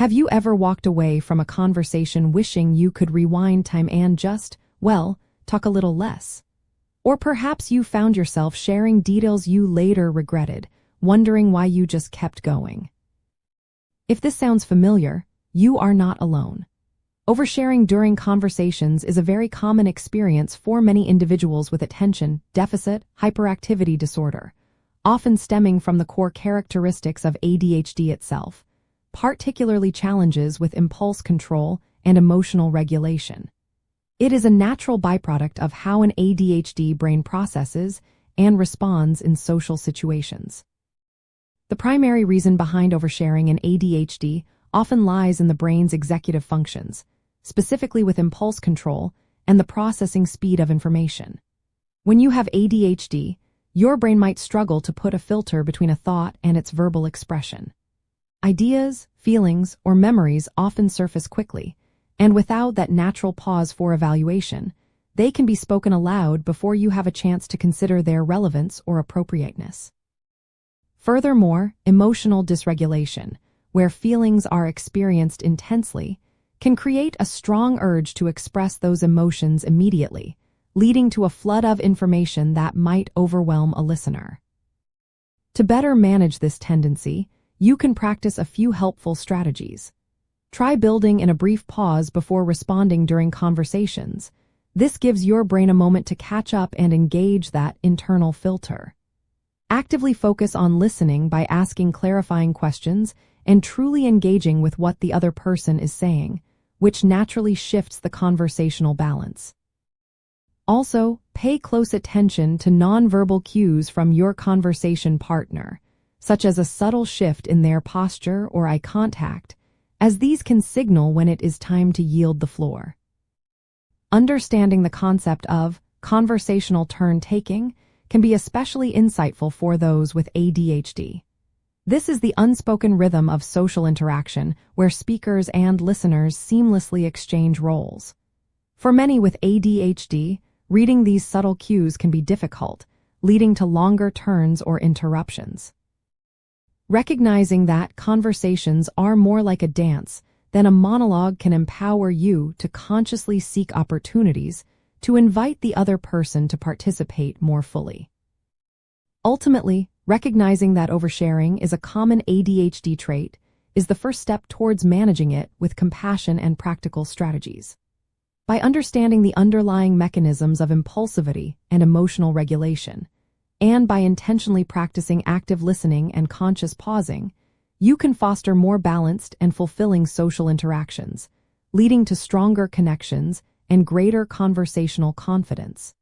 Have you ever walked away from a conversation wishing you could rewind time and just, well, talk a little less? Or perhaps you found yourself sharing details you later regretted, wondering why you just kept going. If this sounds familiar, you are not alone. Oversharing during conversations is a very common experience for many individuals with attention deficit hyperactivity disorder, often stemming from the core characteristics of ADHD itself, particularly challenges with impulse control and emotional regulation. It is a natural byproduct of how an ADHD brain processes and responds in social situations. The primary reason behind oversharing in ADHD often lies in the brain's executive functions, specifically with impulse control and the processing speed of information. When you have ADHD, your brain might struggle to put a filter between a thought and its verbal expression. Ideas, feelings, or memories often surface quickly, and without that natural pause for evaluation, they can be spoken aloud before you have a chance to consider their relevance or appropriateness. Furthermore, emotional dysregulation, where feelings are experienced intensely, can create a strong urge to express those emotions immediately, leading to a flood of information that might overwhelm a listener. To better manage this tendency, you can practice a few helpful strategies. Try building in a brief pause before responding during conversations. This gives your brain a moment to catch up and engage that internal filter. Actively focus on listening by asking clarifying questions and truly engaging with what the other person is saying, which naturally shifts the conversational balance. Also, pay close attention to nonverbal cues from your conversation partner, such as a subtle shift in their posture or eye contact, as these can signal when it is time to yield the floor. Understanding the concept of conversational turn-taking can be especially insightful for those with ADHD. This is the unspoken rhythm of social interaction where speakers and listeners seamlessly exchange roles. For many with ADHD, reading these subtle cues can be difficult, leading to longer turns or interruptions. Recognizing that conversations are more like a dance than a monologue can empower you to consciously seek opportunities to invite the other person to participate more fully. Ultimately, recognizing that oversharing is a common ADHD trait is the first step towards managing it with compassion and practical strategies. By understanding the underlying mechanisms of impulsivity and emotional regulation, and by intentionally practicing active listening and conscious pausing, you can foster more balanced and fulfilling social interactions, leading to stronger connections and greater conversational confidence.